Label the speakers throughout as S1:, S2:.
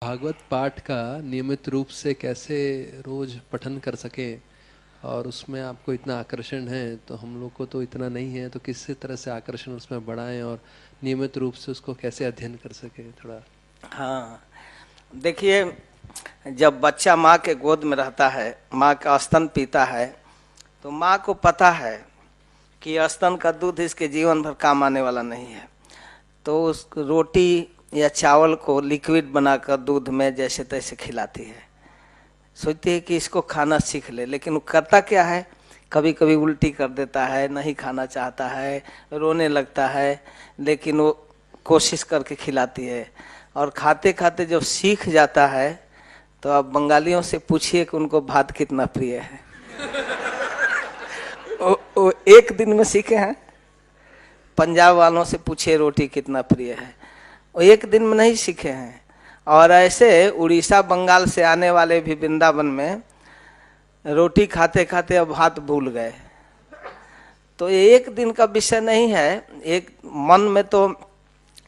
S1: भागवत पाठ का नियमित रूप से कैसे रोज पठन कर सके, और उसमें आपको इतना आकर्षण है, तो हम लोग को तो इतना नहीं है, तो किस तरह से आकर्षण उसमें बढ़ाएं और नियमित रूप से उसको कैसे अध्ययन कर सके थोड़ा।
S2: हाँ, देखिए, जब बच्चा माँ के गोद में रहता है, माँ का स्तन पीता है, तो माँ को पता है कि स्तन का दूध इसके जीवन भर काम आने वाला नहीं है। तो उस रोटी या चावल को लिक्विड बनाकर दूध में जैसे तैसे खिलाती है। सोचती है कि इसको खाना सीख ले, लेकिन वो करता क्या है, कभी कभी उल्टी कर देता है, नहीं खाना चाहता है, रोने लगता है, लेकिन वो कोशिश करके खिलाती है। और खाते खाते जब सीख जाता है, तो आप बंगालियों से पूछिए कि उनको भात कितना प्रिय है। वो एक दिन में सीखे हैं। पंजाब वालों से पूछिए रोटी कितना प्रिय है, वो एक दिन में नहीं सीखे हैं। और ऐसे उड़ीसा बंगाल से आने वाले भी वृंदावन में रोटी खाते खाते अब भात भूल गए। तो ये एक दिन का विषय नहीं है। एक मन में तो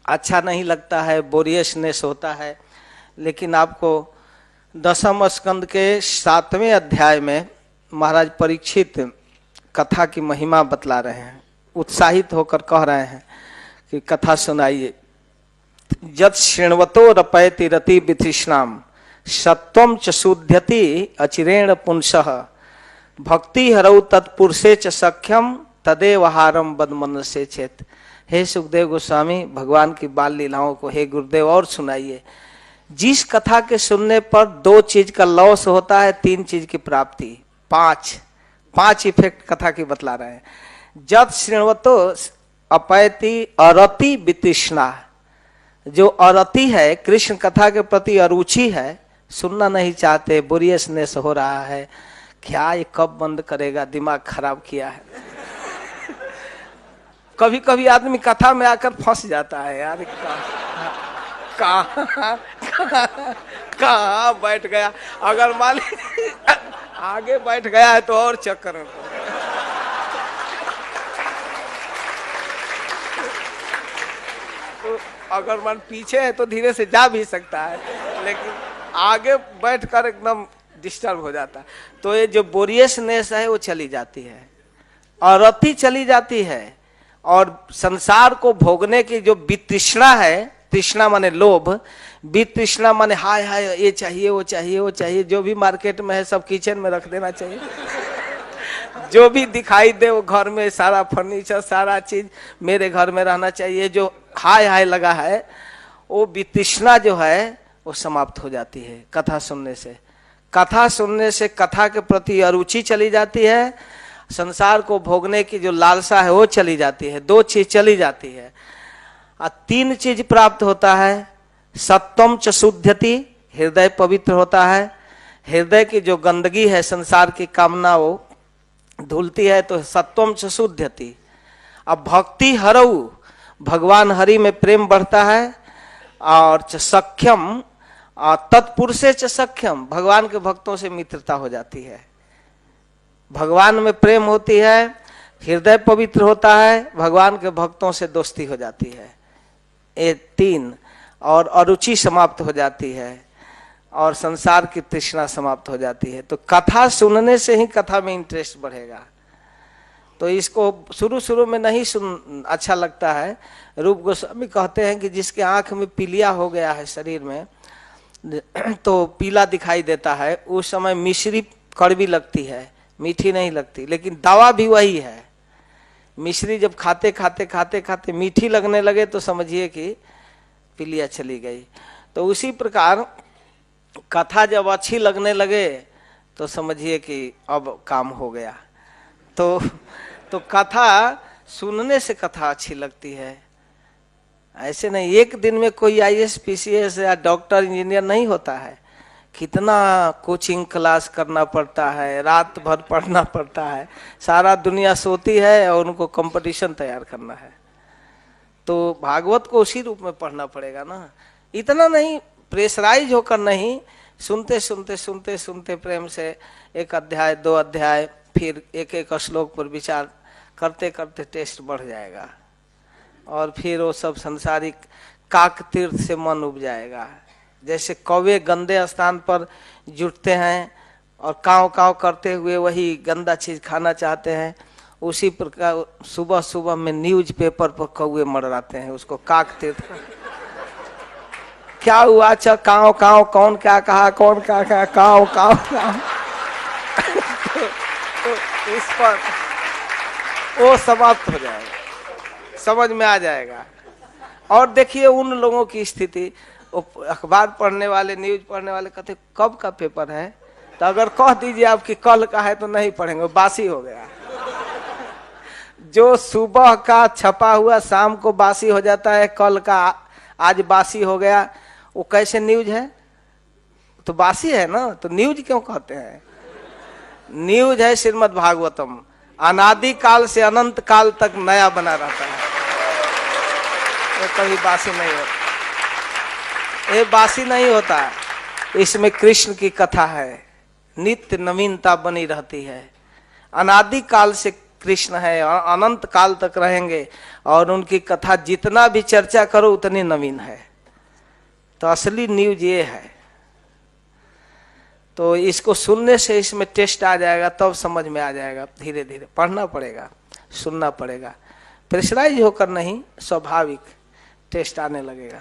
S2: अच्छा नहीं लगता है, बोरियसनेस होता है, लेकिन आपको 10वें स्कंद के 7वें अध्याय में महाराज परीक्षित कथा की महिमा बतला रहे हैं। उत्साहित होकर कह रहे हैं कि कथा सुनाइए। जत शृण्वतो रपयति रति वितृष्णाम सत्वम च शुध्यति अचिरेण पुंसः भक्ति हरौ तत्पुरुषे च सख्यम तदेव हारम बदमनसे चेत। हे सुखदेव गोस्वामी, भगवान की बाल लीलाओं को हे गुरुदेव और सुनाइए। जिस कथा के सुनने पर 2 चीज का लॉस होता है, 3 चीज की प्राप्ति, 5 इफेक्ट कथा की बतला रहे हैं। जत शृण्वतो अपैति अरति वितृष्णा, जो अरति है, कृष्ण कथा के प्रति अरुचि है, सुनना नहीं चाहते, बोरियसनेस हो रहा है, क्या ये कब बंद करेगा, दिमाग खराब किया है। कभी कभी आदमी कथा में आकर फंस जाता है, यार कहाँ बैठ गया। अगर मान आगे बैठ गया है तो और चक्कर में तो अगर मन पीछे है तो धीरे से जा भी सकता है, लेकिन आगे बैठकर एकदम डिस्टर्ब हो जाता है। तो ये जो बोरियसनेस है वो चली जाती है, और रति चली जाती है, और संसार को भोगने की जो वितृष्णा है, तृष्णा माने लोभ, वितृष्णा माने हाय हाय ये चाहिए वो चाहिए वो चाहिए, जो भी मार्केट में है सब किचन में रख देना चाहिए। जो भी दिखाई दे वो घर में, सारा फर्नीचर सारा चीज मेरे घर में रहना चाहिए, जो हाय हाय लगा है, वो वितृष्णा जो है वो समाप्त हो जाती है कथा सुनने से। कथा सुनने से कथा के प्रति अरुचि चली जाती है, संसार को भोगने की जो लालसा है वो चली जाती है, 2 चीज चली जाती है, और 3 चीज प्राप्त होता है। सत्वम च शुध्यति, हृदय पवित्र होता है, हृदय की जो गंदगी है, संसार की कामना वो धुलती है, तो सत्वम च शुध्यति। अब भक्ति हरऊ, भगवान हरि में प्रेम बढ़ता है, और च सख्यम, तत्पुरुषे च सख्यम, भगवान के भक्तों से मित्रता हो जाती है, भगवान में प्रेम होती है, हृदय पवित्र होता है, भगवान के भक्तों से दोस्ती हो जाती है, ये 3, और अरुचि समाप्त हो जाती है, और संसार की तृष्णा समाप्त हो जाती है। तो कथा सुनने से ही कथा में इंटरेस्ट बढ़ेगा। तो इसको शुरू शुरू में नहीं अच्छा लगता है। रूप गोस्वामी कहते हैं कि जिसके आंख में पीलिया हो गया है शरीर में, तो पीला दिखाई देता है, उस समय मिश्री कड़वी लगती है, मीठी नहीं लगती, लेकिन दवा भी वही है। मिश्री जब खाते खाते खाते खाते मीठी लगने लगे तो समझिए कि पीलिया चली गई। तो उसी प्रकार कथा जब अच्छी लगने लगे तो समझिए कि अब काम हो गया। तो कथा सुनने से कथा अच्छी लगती है, ऐसे नहीं एक दिन में कोई आईएएस पीसीएस या डॉक्टर इंजीनियर नहीं होता है। कितना कोचिंग क्लास करना पड़ता है, रात भर पढ़ना पड़ता है, सारा दुनिया सोती है और उनको कंपटीशन तैयार करना है। तो भागवत को उसी रूप में पढ़ना पड़ेगा ना, इतना नहीं प्रेशराइज होकर नहीं, सुनते सुनते सुनते सुनते प्रेम से 1 अध्याय 2 अध्याय, फिर एक श्लोक पर विचार करते करते टेस्ट बढ़ जाएगा, और फिर वो सब संसारिक काक तीर्थ से मन उब जाएगा, जैसे कौवे गंदे स्थान पर जुटते हैं और काव काव करते हुए वही गंदा चीज खाना चाहते हैं, उसी प्रकार सुबह सुबह में न्यूज पेपर पर कौवे मरवाते हैं, उसको काकते क्या हुआ, अच्छा काव काव, कौन क्या कहा, कौन क्या कहा, काव काव काव। तो इस पर वो समाप्त हो जाएगा, समझ में आ जाएगा। और देखिए उन लोगों की स्थिति, अखबार पढ़ने वाले, न्यूज पढ़ने वाले कहते कब का पेपर है, तो अगर कह दीजिए आपकी कल का है तो नहीं पढ़ेंगे, बासी हो गया। जो सुबह का छपा हुआ शाम को बासी हो जाता है, कल का आज बासी हो गया, वो कैसे न्यूज है, तो बासी है ना, तो न्यूज क्यों कहते हैं। न्यूज है श्रीमद् भागवतम, अनादि काल से अनंत काल तक नया बना रहता है, वो कभी बासी नहीं होता, ये बासी नहीं होता। इसमें कृष्ण की कथा है, नित्य नवीनता बनी रहती है, अनादि काल से कृष्ण है, अनंत काल तक रहेंगे, और उनकी कथा जितना भी चर्चा करो उतनी नवीन है। तो असली न्यूज ये है। तो इसको सुनने से इसमें टेस्ट आ जाएगा, तब समझ में आ जाएगा। धीरे धीरे पढ़ना पड़ेगा, सुनना पड़ेगा, प्रेशराइज होकर नहीं, स्वाभाविक टेस्ट आने लगेगा।